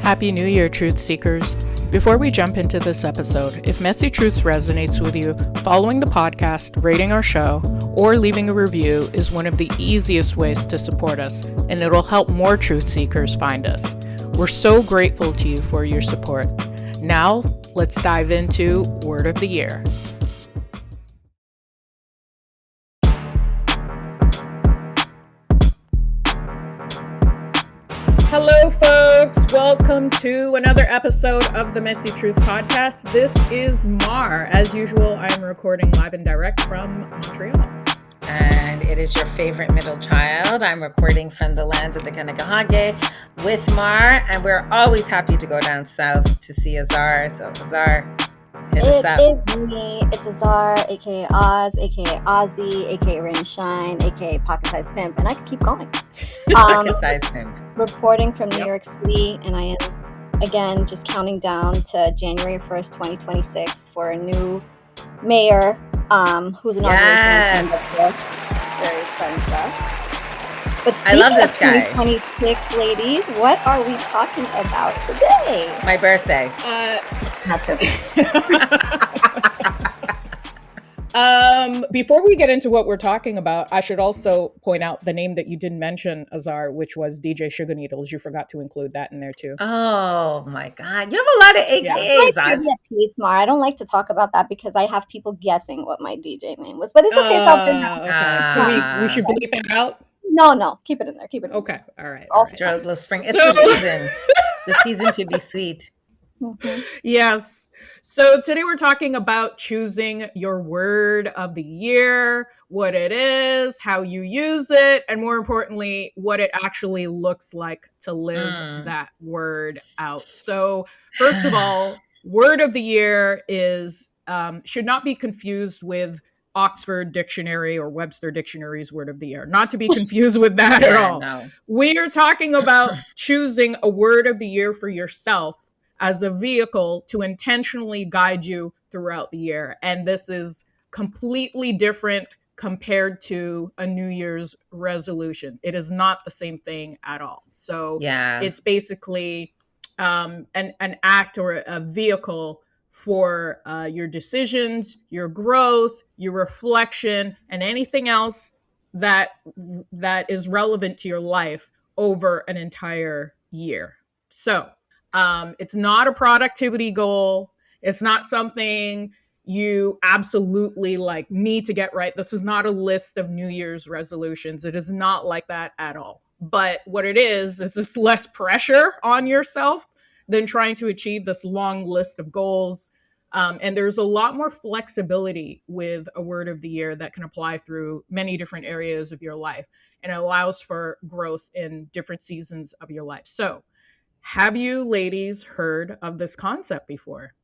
Happy New Year, Truth Seekers. Before we jump into this episode, if Messy Truths resonates with you, following the podcast, rating our show, or leaving a review is one of the easiest ways to support us, and it'll help more truth seekers find us. We're so grateful to you for your support. Now, let's dive into Word of the Year. Hello, folks. Welcome to another episode of the Messy Truths podcast. This is Mar. As usual, I'm recording live and direct from Montreal. And it is your favorite middle child. I'm recording from the lands of the Kanakahage with Mar, and we're always happy to go down south to see Azar. So Azar, hit us up. It is me. It's Azar, aka Oz, aka Ozzy, aka Rain and Shine, aka Pocket Size Pimp, and I could keep going. Pocket Size Pimp. Reporting from New York City, and I am again just counting down to January 1st, 2026 for a new mayor, whose inauguration is very exciting stuff. But I love this guy. 2026, ladies, what are we talking about today? My birthday. Not too. Before we get into what we're talking about, I should also point out the name that you didn't mention, Azar, which was DJ Sugar Needles. You forgot to include that in there too. Oh my God. You have a lot of AKAs. I don't like to talk about that because I have people guessing what my DJ name was, but it's okay. It's out there now. Okay. We should bleep it out? No. Keep it in there. Keep it in there. Okay. All right. Let's spring. It's the season. The season to be sweet. Mm-hmm. Yes. So today we're talking about choosing your word of the year, what it is, how you use it, and more importantly, what it actually looks like to live that word out. So first of all, word of the year is should not be confused with Oxford Dictionary or Webster Dictionary's word of the year. Not to be confused with that at all. No. We are talking about choosing a word of the year for yourself as a vehicle to intentionally guide you throughout the year. And this is completely different compared to a New Year's resolution. It is not the same thing at all. So it's basically an act or a vehicle for your decisions, your growth, your reflection, and anything else that is relevant to your life over an entire year. So it's not a productivity goal. It's not something you absolutely need to get right. This is not a list of New Year's resolutions. It is not like that at all. But what it is it's less pressure on yourself than trying to achieve this long list of goals. And there's a lot more flexibility with a word of the year that can apply through many different areas of your life. And it allows for growth in different seasons of your life. So, have you ladies heard of this concept before?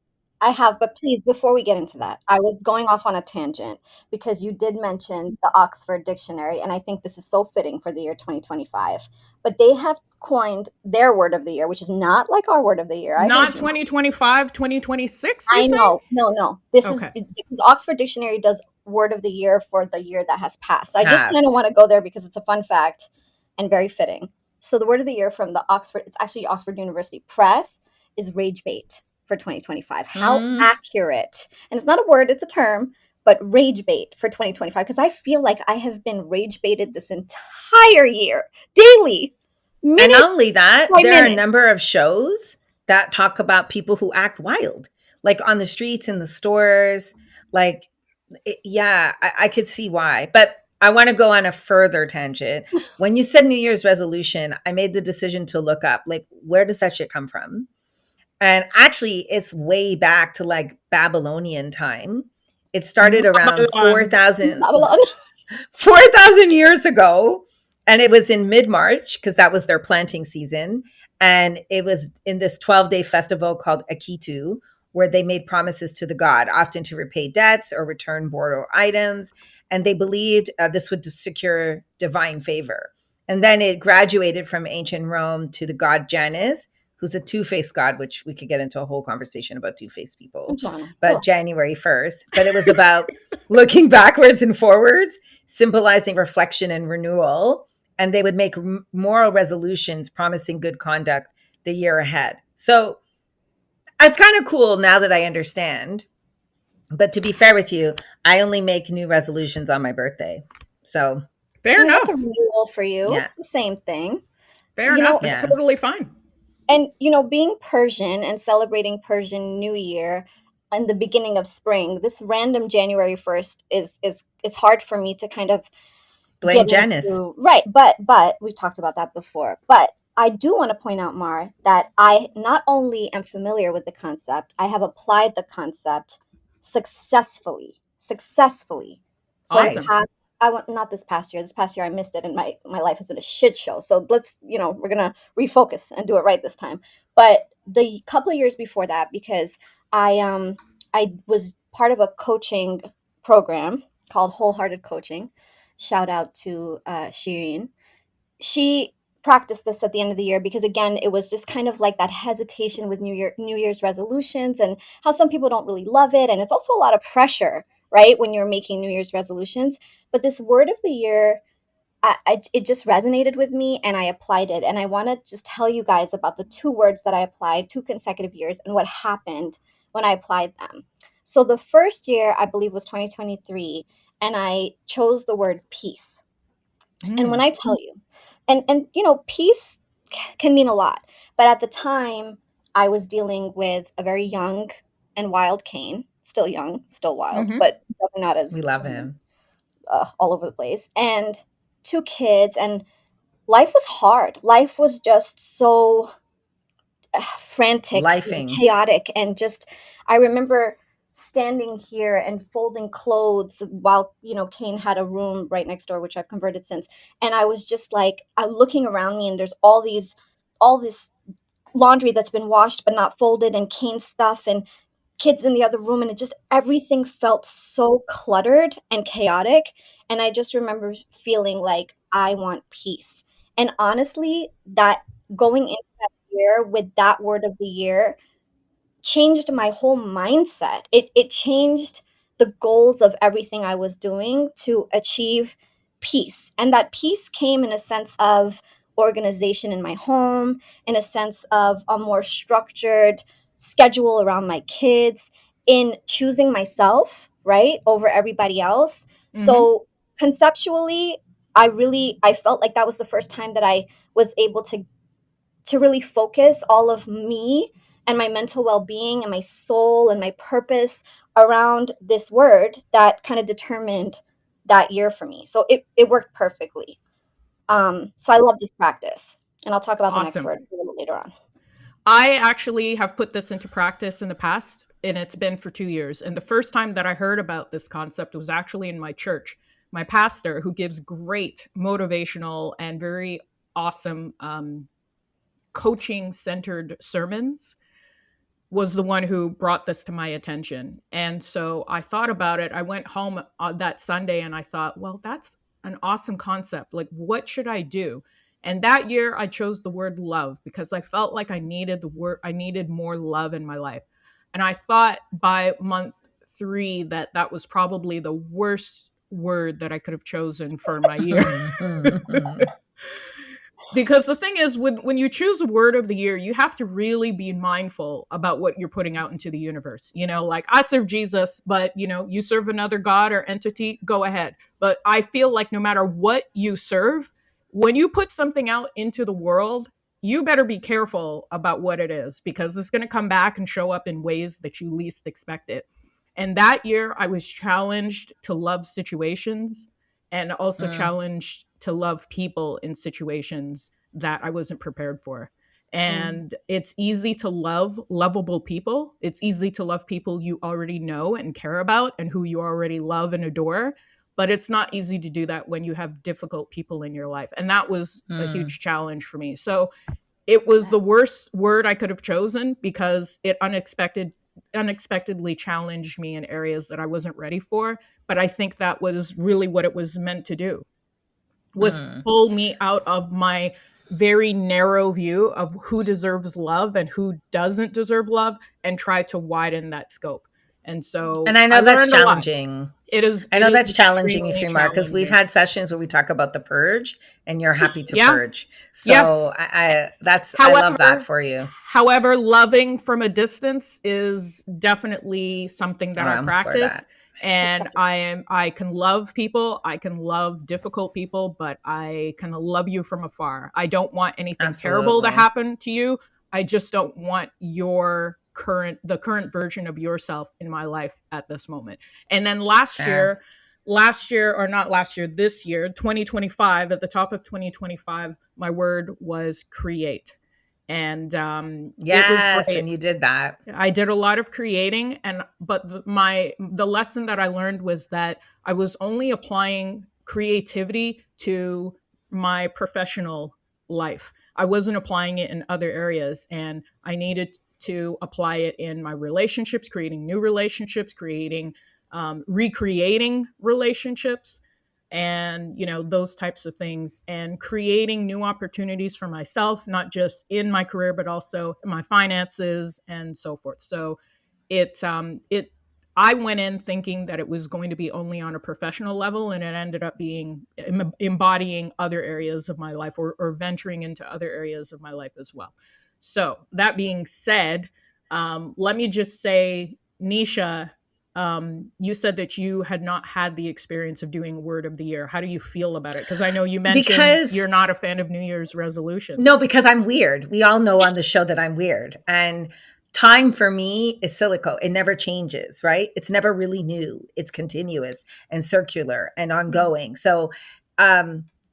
I have, but please, before we get into that, I was going off on a tangent because you did mention the Oxford Dictionary, and I think this is so fitting for the year 2025. But they have coined their word of the year, which is not like our word of the year. Not 2025, 2026? I know. No. This is because Oxford Dictionary does word of the year for the year that has passed. So I just kind of want to go there because it's a fun fact and very fitting. So the word of the year from it's actually Oxford University Press, is rage bait for 2025. How accurate. And it's not a word, it's a term, but rage bait for 2025. Because I feel like I have been rage baited this entire year, daily. Minutes, and not only that, there are a number of shows that talk about people who act wild, like on the streets, in the stores. I could see why. But I want to go on a further tangent. When you said New Year's resolution, I made the decision to look up, where does that shit come from? And actually, it's way back to Babylonian time. It started around 4,000 years ago. And it was in mid-March because that was their planting season. And it was in this 12-day festival called Akitu, where they made promises to the god, often to repay debts or return borrowed items. And they believed this would secure divine favor. And then it graduated from ancient Rome to the god Janus, who's a two-faced god, which we could get into a whole conversation about two-faced people. January 1st. But it was about looking backwards and forwards, symbolizing reflection and renewal. And they would make moral resolutions promising good conduct the year ahead. So it's kind of cool now that I understand. But to be fair with you, I only make new resolutions on my birthday. So fair That's a enough. renewal for you. yeah, It's the same thing. Fair You enough. know, It's yeah, totally fine. and being Persian and celebrating Persian New Year in the beginning of spring, this random January 1st is hard for me to kind of blame get Janice. into. Right, but we've talked about that before. But I do want to point out, Mar, that I not only am familiar with the concept, I have applied the concept successfully for the Awesome. Nice. past. I want not this past year. This past year I missed it, and my life has been a shit show. So let's, we're gonna refocus and do it right this time. But the couple of years before that, because I was part of a coaching program called Wholehearted Coaching. Shout out to Shireen. She practiced this at the end of the year because, again, it was just kind of like that hesitation with New Year's resolutions, and how some people don't really love it, and it's also a lot of pressure, right, when you're making New Year's resolutions. But this word of the year, it just resonated with me, and I applied it. And I want to just tell you guys about the two words that I applied 2 consecutive years and what happened when I applied them. So the first year, I believe, was 2023, and I chose the word peace. And when Mm. I tell you, and peace can mean a lot, but at the time, I was dealing with a very young and wild Kane, still young, still wild, Mm-hmm. but definitely not as We love him. all over the place, and 2 kids, and life was hard. Life was just so frantic and Lifing. chaotic, and just I remember standing here and folding clothes while Kane had a room right next door, which I've converted since, and I was just like, I'm looking around me, and there's all this laundry that's been washed but not folded, and Kane stuff, and kids in the other room, and it just everything felt so cluttered and chaotic. And I just remember feeling like I want peace. And honestly, that going into that year with that word of the year changed my whole mindset. It changed the goals of everything I was doing to achieve peace. And that peace came in a sense of organization in my home, in a sense of a more structured schedule around my kids, in choosing myself, right, over everybody else. Mm-hmm. So conceptually, I felt like that was the first time that I was able to really focus all of me and my mental well-being and my soul and my purpose around this word that kind of determined that year for me. So it worked perfectly. So I love this practice, and I'll talk about the next Awesome. word a little later on. I actually have put this into practice in the past, and it's been for 2 years. And the first time that I heard about this concept was actually in my church. My pastor, who gives great motivational and very awesome coaching centered sermons, was the one who brought this to my attention. And so I thought about it. I went home that Sunday and I thought, well, that's an awesome concept. Like, what should I do? And that year I chose the word love because I felt like I needed more love in my life. And I thought by month 3 that that was probably the worst word that I could have chosen for my year. Because the thing is, when you choose a word of the year, you have to really be mindful about what you're putting out into the universe. Like, I serve Jesus, but you serve another god or entity, go ahead. But I feel like no matter what you serve, when you put something out into the world, you better be careful about what it is, because it's going to come back and show up in ways that you least expect it. And that year I was challenged to love situations, and also challenged to love people in situations that I wasn't prepared for. And it's easy to love lovable people. It's easy to love people you already know and care about and who you already love and adore. But it's not easy to do that when you have difficult people in your life. And that was a huge challenge for me. So it was the worst word I could have chosen because it unexpectedly challenged me in areas that I wasn't ready for. But I think that was really what it was meant to do, was pull me out of my very narrow view of who deserves love and who doesn't deserve love, and try to widen that scope. And so and I know I that's learned a lot. challenging. It is. I It know is that's challenging if extremely you're Mark, because we've challenging. had sessions where we talk about the purge and you're happy to Yeah. purge. Yes. So I love that for you. However, loving from a distance is definitely something that I I'm for practice. that. And I can love people, I can love difficult people, but I can love you from afar. I don't want anything terrible to Absolutely. happen to you. I just don't want the current version of yourself in my life at this moment. And then Sure. this year, 2025, at the top of 2025, my word was create. And it was Yes, great. and you did that. I did a lot of creating, but the lesson that I learned was that I was only applying creativity to my professional life. I wasn't applying it in other areas, and I needed to apply it in my relationships, creating new relationships, recreating relationships, and those types of things, and creating new opportunities for myself, not just in my career but also in my finances and so forth. So it I went in thinking that it was going to be only on a professional level, and it ended up being embodying other areas of my life, or venturing into other areas of my life as well. So that being said, let me just say, Nesha, you said that you had not had the experience of doing word of the year. How do you feel about it? Because I know you mentioned Because you're not a fan of New Year's resolutions. no, because I'm weird. We all know on the show that I'm weird. And time for me is cyclical. It never changes, right? It's never really new. It's continuous and circular and ongoing. So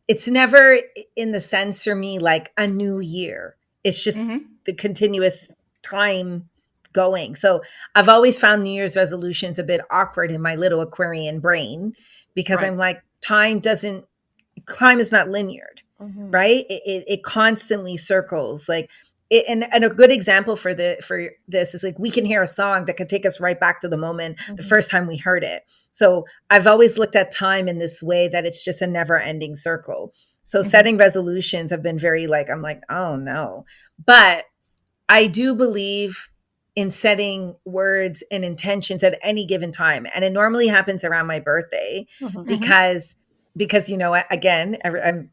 it's never in the sense for me like a new year. It's just the continuous time going. So I've always found New Year's resolutions a bit awkward in my little Aquarian brain, because Right. I'm like, time is not linear, right? It constantly circles. Like, and a good example for this is like, we can hear a song that could take us right back to the moment, the first time we heard it. So I've always looked at time in this way, that it's just a never ending circle. So setting resolutions have been very like, I'm like, oh no. But I do believe in setting words and intentions at any given time. And it normally happens around my birthday, because again,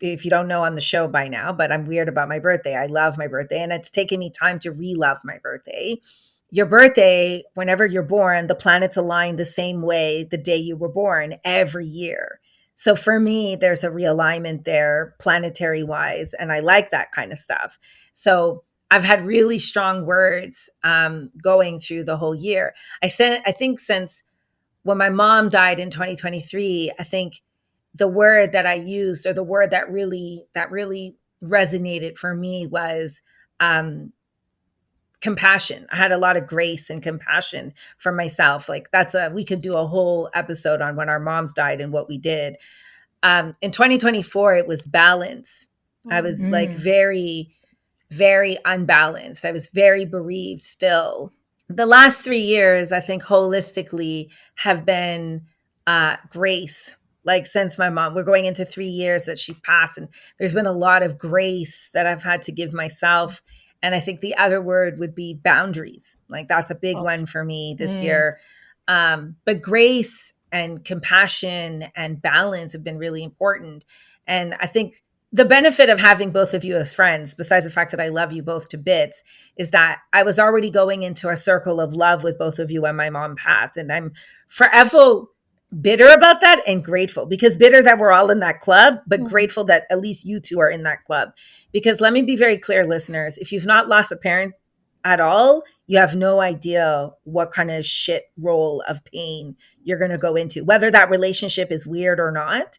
if you don't know on the show by now, but I'm weird about my birthday. I love my birthday, and it's taken me time to re-love my birthday. Your birthday, whenever you're born, the planets align the same way the day you were born every year. So for me, there's a realignment there, planetary wise, and I like that kind of stuff. So I've had really strong words going through the whole year. I think since when my mom died in 2023, I think the word that I used, or the word that really resonated for me, was compassion. I had a lot of grace and compassion for myself. Like, we could do a whole episode on when our moms died and what we did. In 2024, it was balance. I was like very, very unbalanced. I was very bereaved still. The last 3 years, I think holistically, have been grace. Like, since my mom, we're going into 3 years that she's passed, and there's been a lot of grace that I've had to give myself. And I think the other word would be boundaries. Like, that's a big one for me this year. But grace and compassion and balance have been really important. And I think the benefit of having both of you as friends, besides the fact that I love you both to bits, is that I was already going into a circle of love with both of you when my mom passed. And I'm forever bitter about that, and grateful, because bitter that we're all in that club, but grateful that at least you two are in that club. Because let me be very clear, listeners, if you've not lost a parent at all, you have no idea what kind of shit roll of pain you're going to go into, whether that relationship is weird or not.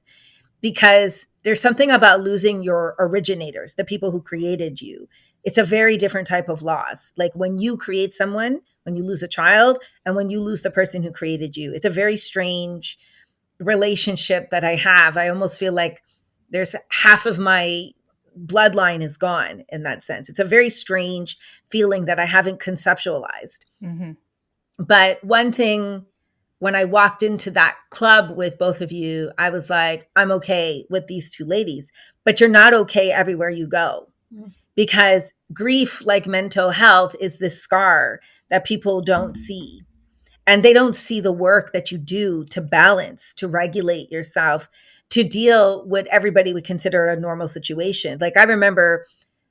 Because there's something about losing your originators, the people who created you. It's a very different type of loss. Like, when you create someone, when you lose a child, and when you lose the person who created you, it's a very strange relationship that I have. I almost feel like there's half of my bloodline is gone in that sense. It's a very strange feeling that I haven't conceptualized. But one thing, when I walked into that club with both of you, I was like, I'm okay with these two ladies, but you're not okay everywhere you go. Because grief, like mental health, is this scar that people don't see. And they don't see the work that you do to balance, to regulate yourself, to deal with everybody would consider a normal situation. Like I remember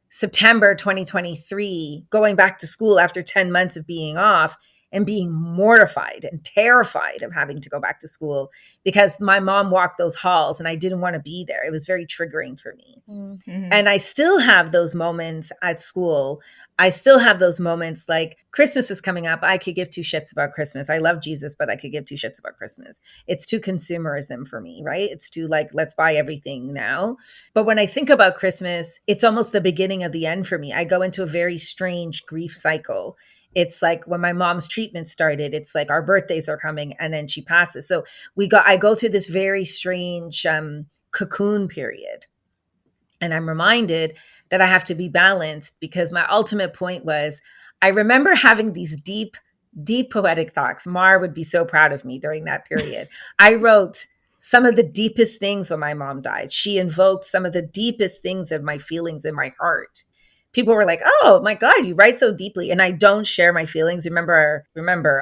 September 2023, going back to school after 10 months of being off and being mortified and terrified of having to go back to school because my mom walked those halls and I didn't want to be there. It was very triggering for me. Mm-hmm. And I still have those moments at school. I still have those moments like Christmas is coming up. I could give two shits about Christmas. I love Jesus, but I could give two shits about Christmas. It's too consumerism for me, right? It's too like, let's buy everything now. But when I think about Christmas, it's almost the beginning of the end for me. I go into a very strange grief cycle. It's like when my mom's treatment started, it's like our birthdays are coming and then she passes. So I go through this very strange cocoon period. And I'm reminded that I have to be balanced because my ultimate point was, I remember having these deep, deep poetic thoughts. Mar would be so proud of me during that period. I wrote some of the deepest things when my mom died. She invoked some of the deepest things of my feelings in my heart. People were like, oh my God, you write so deeply. And I don't share my feelings. Remember,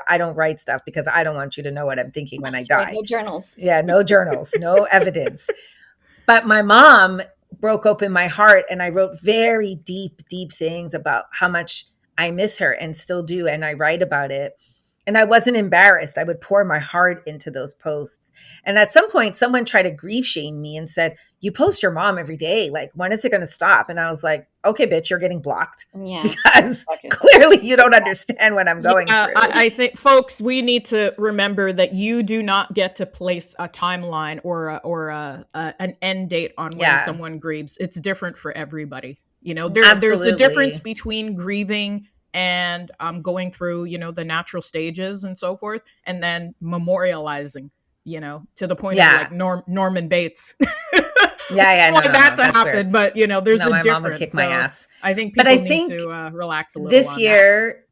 I don't write stuff because I don't want you to know what I'm thinking when I die. No journals. Yeah, no journals, no evidence. But my mom broke open my heart and I wrote very deep, deep things about how much I miss her and still do. And I write about it. And I wasn't embarrassed. I would pour my heart into those posts. And at some point, someone tried to grief shame me and said, you post your mom every day. Like, when is it going to stop? And I was like, okay, bitch, you're getting blocked. Yeah. Because clearly you don't understand what I'm going through. I think, folks, we need to remember that you do not get to place a timeline or an end date on when someone grieves. It's different for everybody. You know, there's a difference between grieving and going through, the natural stages and so forth, and then memorializing, to the point of like Norman Bates. That happened, weird. But there's a difference. My mom would kick my ass. I think people need to relax a little. This year,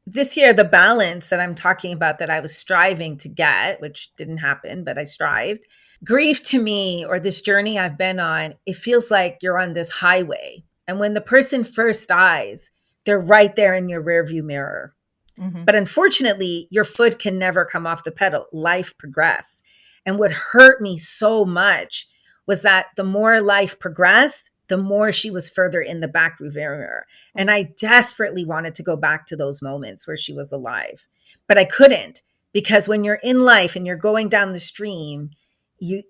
the balance that I'm talking about that I was striving to get, which didn't happen, but I strived. Grief to me, or this journey I've been on, it feels like you're on this highway, and when the person first dies, they're right there in your rearview mirror. Mm-hmm. But unfortunately, your foot can never come off the pedal. Life progressed. And what hurt me so much was that the more life progressed, the more she was further in the back rearview mirror. And I desperately wanted to go back to those moments where she was alive. But I couldn't, because when you're in life and you're going down the stream, you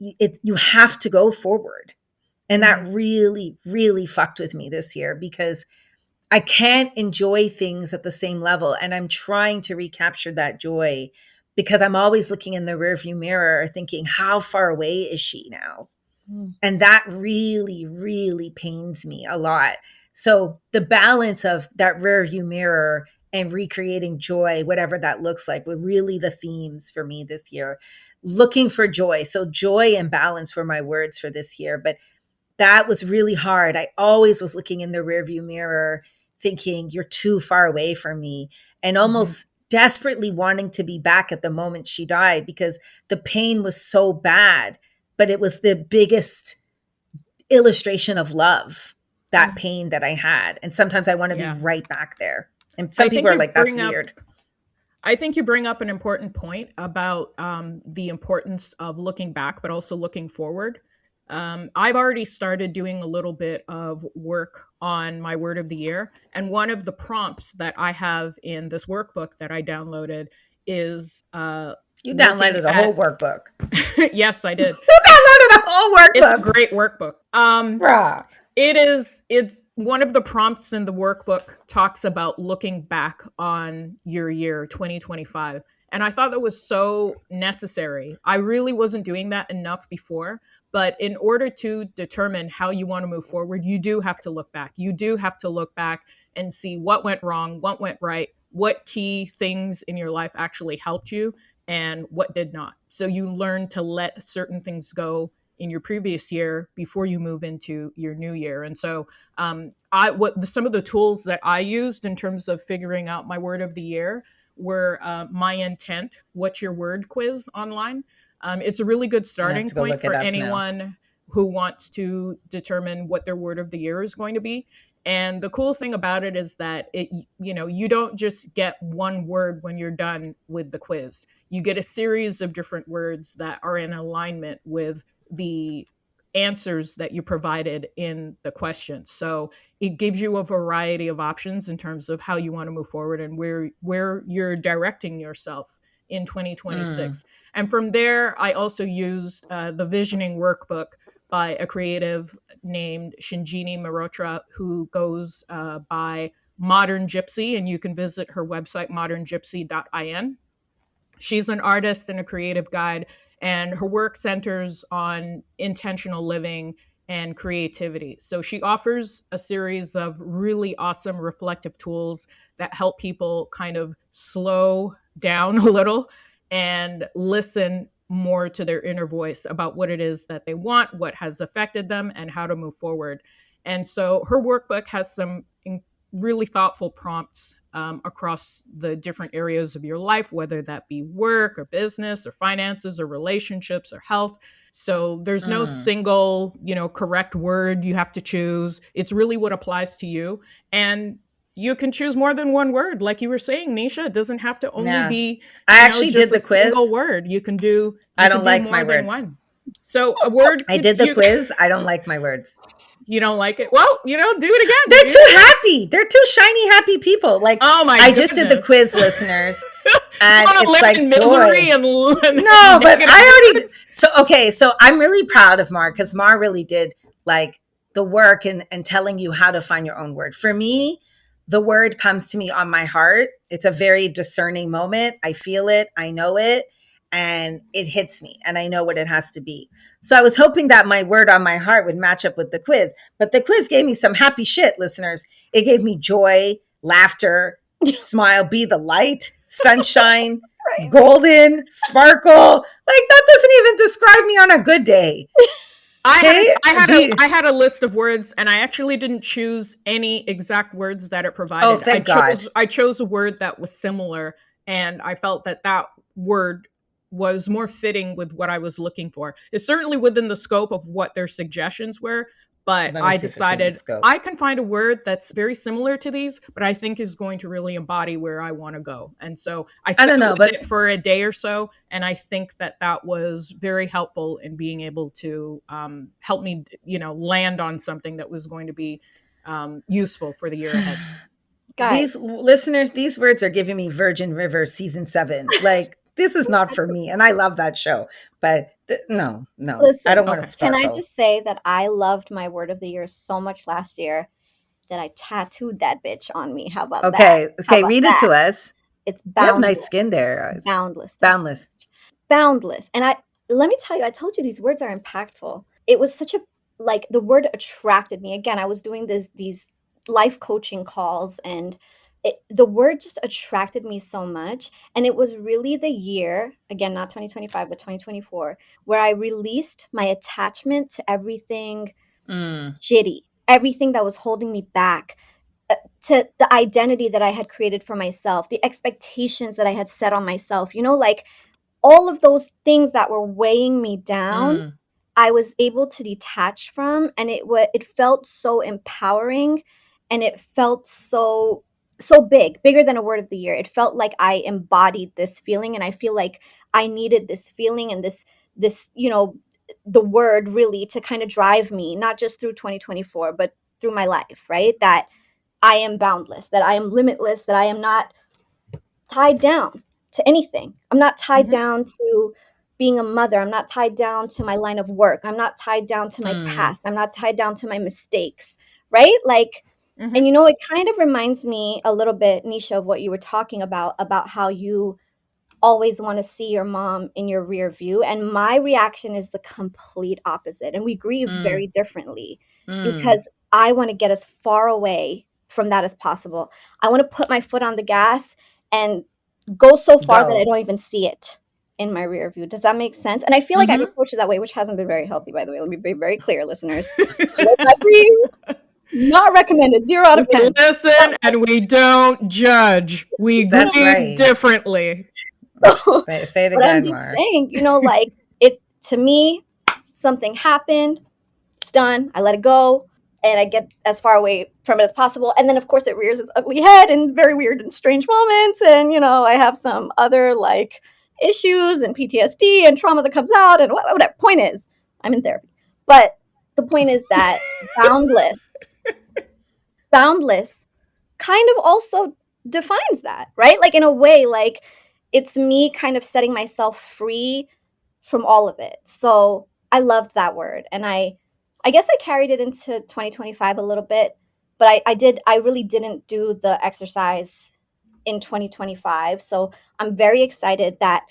have to go forward. And that really, really fucked with me this year because I can't enjoy things at the same level. And I'm trying to recapture that joy because I'm always looking in the rearview mirror thinking, how far away is she now? And that really, really pains me a lot. So the balance of that rearview mirror and recreating joy, whatever that looks like, were really the themes for me this year. Looking for joy. So joy and balance were my words for this year. But that was really hard. I always was looking in the rearview mirror thinking, you're too far away from me, and almost desperately wanting to be back at the moment she died because the pain was so bad, but it was the biggest illustration of love, that pain that I had. And sometimes I want to be right back there. And some people are like, that's weird. I think you bring up an important point about the importance of looking back, but also looking forward. I've already started doing a little bit of work on my word of the year. And one of the prompts that I have in this workbook that I downloaded is... you downloaded a whole workbook. Yes, I did. You downloaded a whole workbook. It's a great workbook. It's one of the prompts in the workbook talks about looking back on your year 2025. And I thought that was so necessary. I really wasn't doing that enough before. But in order to determine how you want to move forward, you do have to look back. You do have to look back and see what went wrong, what went right, what key things in your life actually helped you, and what did not. So you learn to let certain things go in your previous year before you move into your new year. And so some of the tools that I used in terms of figuring out my word of the year were My Intent, What's Your Word quiz online. It's a really good starting point for anyone who wants to determine what their word of the year is going to be. And the cool thing about it is that you don't just get one word when you're done with the quiz. You get a series of different words that are in alignment with the answers that you provided in the question. So it gives you a variety of options in terms of how you want to move forward and where you're directing yourself in 2026. And from there, I also used the visioning workbook by a creative named Shinjini Mehrotra, who goes by Modern Gypsy, and you can visit her website, moderngypsy.in. She's an artist and a creative guide, and her work centers on intentional living and creativity. So she offers a series of really awesome reflective tools that help people kind of slow down a little and listen more to their inner voice about what it is that they want, what has affected them, and how to move forward. And so her workbook has some really thoughtful prompts across the different areas of your life, whether that be work or business or finances or relationships or health. So there's no single, correct word you have to choose. It's really what applies to you. And you can choose more than one word. Like you were saying, Nesha, it doesn't have to only be I actually just did the a quiz. single word. You can do I don't like my words. One. So a word. I did the quiz. I don't like my words. You don't like it? Well, do it again. They're too happy. They're too shiny, happy people. Like, oh my I just did the quiz, listeners. And it's live like in misery and no, but I already. So I'm really proud of Mar, because Mar really did like the work and telling you how to find your own word. For me, the word comes to me on my heart. It's a very discerning moment. I feel it. I know it. And it hits me and I know what it has to be. So I was hoping that my word on my heart would match up with the quiz, but the quiz gave me some happy shit, listeners. It gave me joy, laughter, smile, be the light, sunshine, golden, sparkle. Like that doesn't even describe me on a good day. I had a list of words, and I actually didn't choose any exact words that it provided. Oh, thank God. I chose a word that was similar, and I felt that word was more fitting with what I was looking for. It's certainly within the scope of what their suggestions were, but I decided I can find a word that's very similar to these, but I think is going to really embody where I want to go. And so I sat with it for a day or so, and I think that was very helpful in being able to help me, land on something that was going to be useful for the year ahead. These listeners, these words are giving me Virgin River season 7. Like, this is not for me. And I love that show. But no. Listen, I don't want to sparkle. Can I just say that I loved my word of the year so much last year that I tattooed that bitch on me. How about that? Okay, read it to us. It's boundless. You have nice skin there. Boundless. And let me tell you, I told you these words are impactful. It was such the word attracted me. Again, I was doing these life coaching calls, and the word just attracted me so much. And it was really the year, again, not 2025, but 2024, where I released my attachment to everything shitty, everything that was holding me back, to the identity that I had created for myself, the expectations that I had set on myself, like all of those things that were weighing me down. I was able to detach from, and it felt so empowering, and it felt so bigger than a word of the year. It felt like I embodied this feeling, and I feel like I needed this feeling and this the word really to kind of drive me, not just through 2024, but through my life, right? That I am boundless, that I am limitless, that I am not tied down to anything. I'm not tied down to being a mother. I'm not tied down to my line of work. I'm not tied down to my past. I'm not tied down to my mistakes, right? Like, and it kind of reminds me a little bit, Nesha, of what you were talking about how you always want to see your mom in your rear view. And my reaction is the complete opposite. And we grieve very differently because I want to get as far away from that as possible. I want to put my foot on the gas and go so far that I don't even see it in my rear view. Does that make sense? And I feel like I've approached it that way, which hasn't been very healthy, by the way. Let me be very clear, listeners. Not recommended. 0 out of 10. We listen and we don't judge. We grieve differently. Say it again, but I'm just saying, it to me, something happened. It's done. I let it go. and I get as far away from it as possible. And then, of course, it rears its ugly head in very weird and strange moments. And, I have some other like issues and PTSD and trauma that comes out. And whatever. Point is, I'm in therapy. But the point is that Boundless kind of also defines that, right? Like in a way, like it's me kind of setting myself free from all of it. So I loved that word. And I guess I carried it into 2025 a little bit, but I really didn't do the exercise in 2025. So I'm very excited that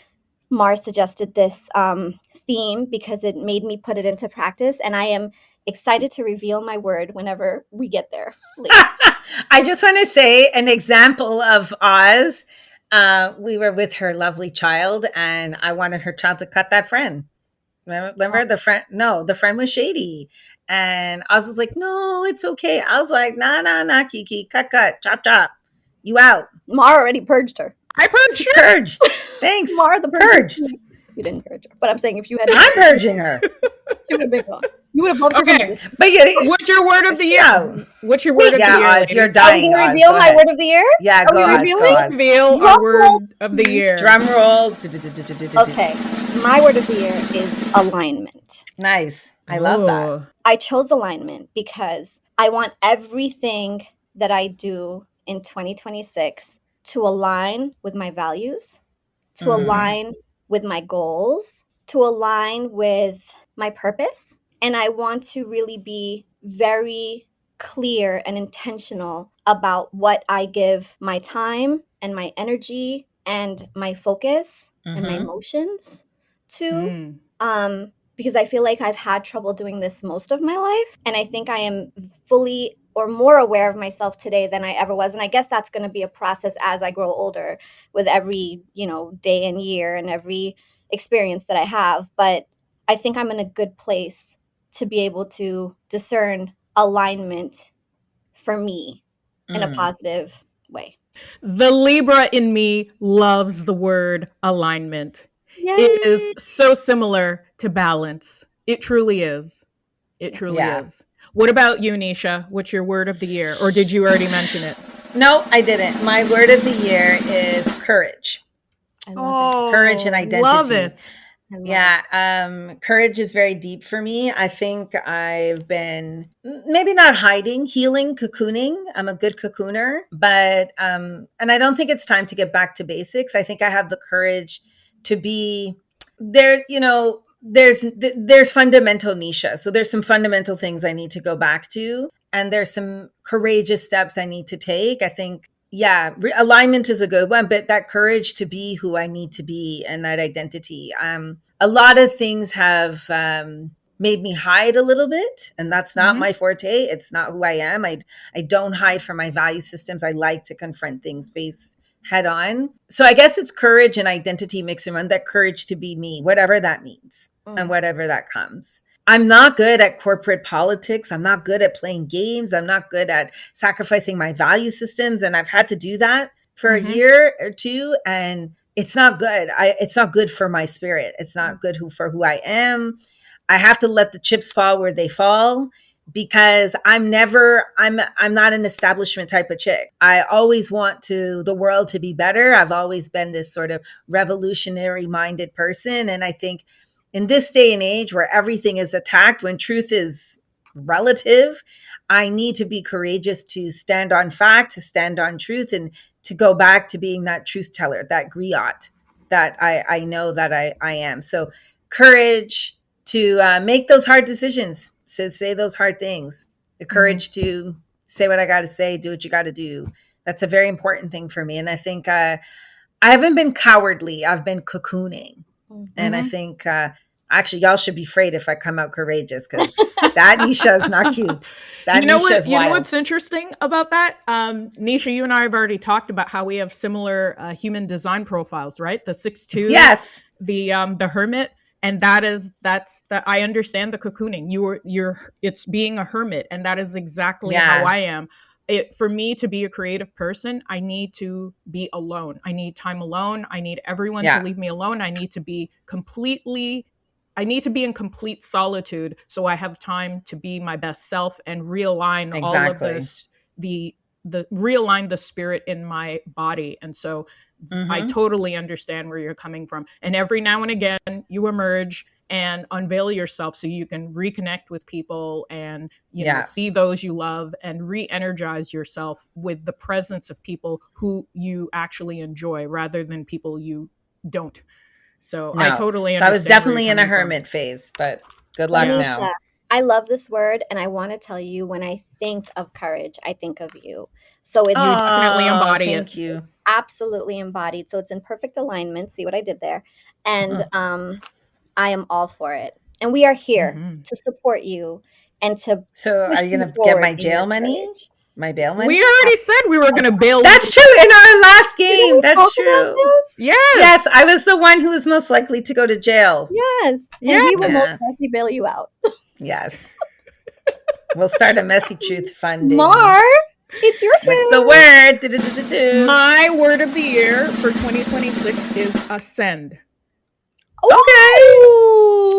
Mars suggested this theme because it made me put it into practice. And I am excited to reveal my word whenever we get there. I just want to say an example of Oz. We were with her lovely child, and I wanted her child to cut that friend. Remember the friend? No, the friend was shady. And Oz was like, no, it's okay. I was like, nah, Kiki, cut, chop, you out. Mara already purged her. I purged her. Purged. Thanks. Mara the purged. You didn't purge her. But I'm saying if you had... I'm purging her. She would have been gone. You would have loved her. Okay. But what's your word of the year? What's your word of the year? Oz, you're dying. Are we going to reveal my word of the year? Yeah, go on. Reveal our word of the year. Drum roll. Okay. My word of the year is alignment. Nice. I love that. I chose alignment because I want everything that I do in 2026 to align with my values, to align with my goals, to align with my purpose. And I want to really be very clear and intentional about what I give my time and my energy and my focus and my emotions to. Because I feel like I've had trouble doing this most of my life. And I think I am fully or more aware of myself today than I ever was. And I guess that's going to be a process as I grow older with every, day and year and every experience that I have. But I think I'm in a good place to be able to discern alignment for me in a positive way. The Libra in me loves the word alignment. Yay. It is so similar to balance. It truly is. It truly is. What about you, Nesha? What's your word of the year? Or did you already mention it? No, I didn't. My word of the year is courage. I love Courage and identity. Love it. Courage is very deep for me. I think I've been maybe not hiding, healing, cocooning. I'm a good cocooner, but and I don't think it's time to get back to basics. I think I have the courage to be there. There's fundamental Nesha. So there's some fundamental things I need to go back to, and there's some courageous steps I need to take. I think alignment is a good one, but that courage to be who I need to be and that identity. A lot of things have made me hide a little bit, and that's not my forte. It's not who I am. I don't hide from my value systems. I like to confront things face head on. So I guess it's courage and identity mixing around, that courage to be me, whatever that means and whatever that comes. I'm not good at corporate politics. I'm not good at playing games. I'm not good at sacrificing my value systems. And I've had to do that for a year or two. And it's not good. It's not good for my spirit. It's not good for who I am. I have to let the chips fall where they fall, because I'm not an establishment type of chick. I always want the world to be better. I've always been this sort of revolutionary minded person. And I think in this day and age where everything is attacked, when truth is relative, I need to be courageous to stand on fact, to stand on truth, and to go back to being that truth teller, that griot that I know that I am. So courage to make those hard decisions, to say those hard things, the courage to say what I got to say, do what you got to do. That's a very important thing for me. And I think I haven't been cowardly. I've been cocooning. And I think actually y'all should be afraid if I come out courageous, because that Nesha is not cute. That Nesha is wild. You know what's interesting about that? Nesha, you and I have already talked about how we have similar human design profiles, right? The 6'2", yes, the hermit. And that's I understand the cocooning. It's being a hermit, and that is exactly how I am. For me to be a creative person, I need to be alone. I need time alone. I need everyone to leave me alone. I need to be completely I need to be in complete solitude so I have time to be my best self and realign all of this, the realign the spirit in my body. And so I totally understand where you're coming from. And every now and again, you emerge and unveil yourself so you can reconnect with people and see those you love and re-energize yourself with the presence of people who you actually enjoy rather than people you don't. So I totally understand. So I was definitely in a hermit phase, but good luck now. I love this word, and I want to tell you, when I think of courage, I think of you. So you definitely embody it. Thank you. Absolutely embodied. So it's in perfect alignment. See what I did there? And I am all for it. And we are here to support you and to. So are you going to get my jail money? Courage. My bail money? We already said we were going to bail. That's true. In our last game. That's true. Yes. I was the one who was most likely to go to jail. Yes. And he will most likely bail you out. Yes. We'll start a Messy Truth funding. Mar, it's your turn. What's the word? Do-do-do-do-do. My word of the year for 2026 is ascend. Okay.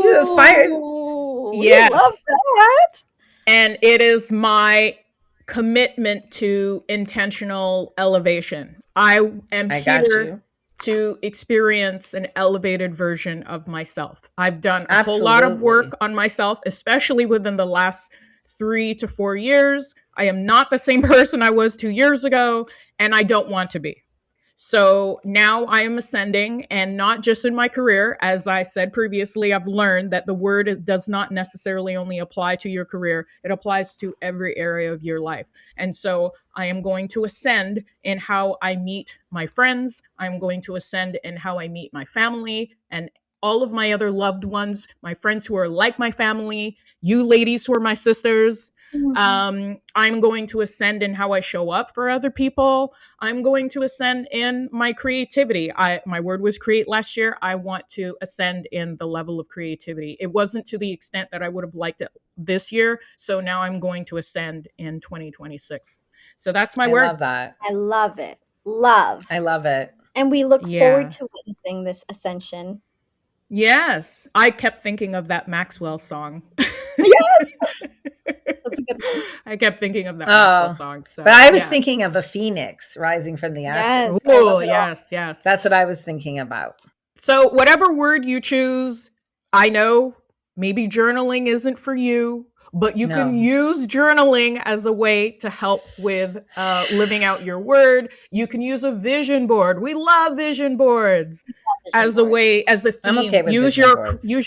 You fired. Yes. We love that. And it is my commitment to intentional elevation. I am here to experience an elevated version of myself. I've done a whole lot of work on myself, especially within the last 3 to 4 years. I am not the same person I was 2 years ago, and I don't want to be. So now I am ascending, and not just in my career. As I said previously, I've learned that the word does not necessarily only apply to your career. It applies to every area of your life. And so I am going to ascend in how I meet my friends. I'm going to ascend in how I meet my family and all of my other loved ones, my friends who are like my family, you ladies who are my sisters. I'm going to ascend in how I show up for other people. I'm going to ascend in my creativity. My word was create last year. I want to ascend in the level of creativity. It wasn't to the extent that I would have liked it this year. So now I'm going to ascend in 2026. So that's my word. I love that. I love it. Love. I love it. And we look forward to witnessing this ascension. Yes. I kept thinking of that Maxwell song. Yes. That's a good one. I kept thinking of that Maxwell song. So, but I was thinking of a phoenix rising from the ashes. Yes. That's what I was thinking about. So whatever word you choose, I know maybe journaling isn't for you, but you can use journaling as a way to help with living out your word. You can use a vision board. We love vision boards. As a way, as a theme. I'm okay with use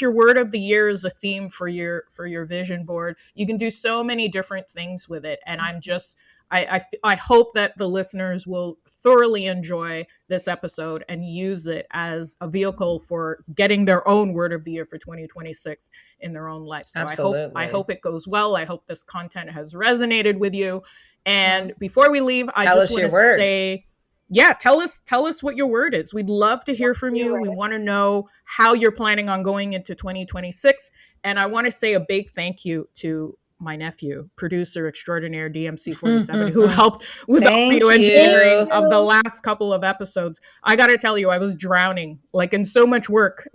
your word of the year as a theme for your vision board. You can do so many different things with it, and I hope that the listeners will thoroughly enjoy this episode and use it as a vehicle for getting their own word of the year for 2026 in their own life. So absolutely. I hope it goes well. I hope this content has resonated with you. And before we leave, I just want to say. Yeah, tell us what your word is. We'd love to hear from you. We want to know how you're planning on going into 2026. And I want to say a big thank you to my nephew, producer extraordinaire DMC47, who helped with the audio engineering of the last couple of episodes. I got to tell you, I was drowning, like in so much work.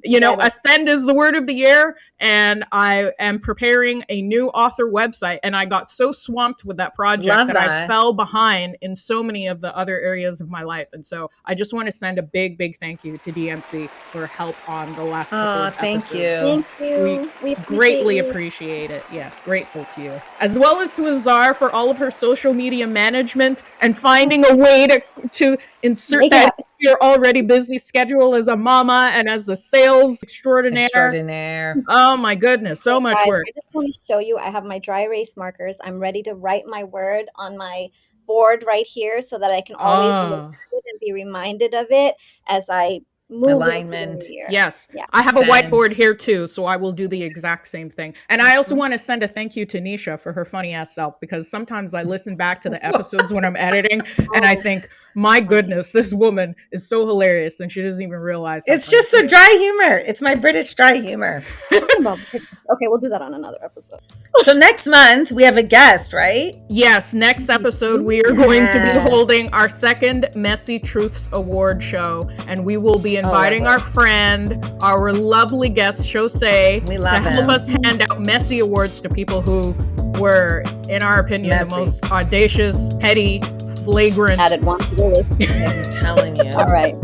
Ascend is the word of the year, and I am preparing a new author website, and I got so swamped with that project that I fell behind in so many of the other areas of my life. And so I just want to send a big, big thank you to DMC for help on the last couple of episodes. Thank you. We greatly appreciate it. Yes, grateful to you. As well as to Azar for all of her social media management and finding a way to insert that in your already busy schedule as a mama and as a sales extraordinaire. Oh my goodness, so much work. I just want to show you, I have my dry erase markers. I'm ready to write my word on my board right here so that I can always look at it and be reminded of it as I move alignment. Into the new year. Yes. Yeah. I have a whiteboard here too, so I will do the exact same thing. And I also want to send a thank you to Nesha for her funny ass self, because sometimes I listen back to the episodes when I'm editing and I think, my goodness, this woman is so hilarious and she doesn't even realize. It's just the dry humor. It's my British dry humor. Okay, we'll do that on another episode. So next month we have a guest, right? Yes, next episode we are going to be holding our second Messy Truths Award show, and we will be be inviting our friend, our lovely guest, Shosei, to help us hand out messy awards to people who were, in our opinion, the most audacious, petty, flagrant. Added one to the list. I'm telling you. All right.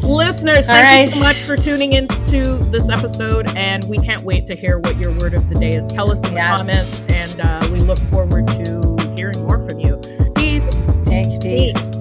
Listeners, thank you so much for tuning into this episode, and we can't wait to hear what your word of the day is. Tell us in the comments, and we look forward to hearing more from you. Peace. Thanks, peace.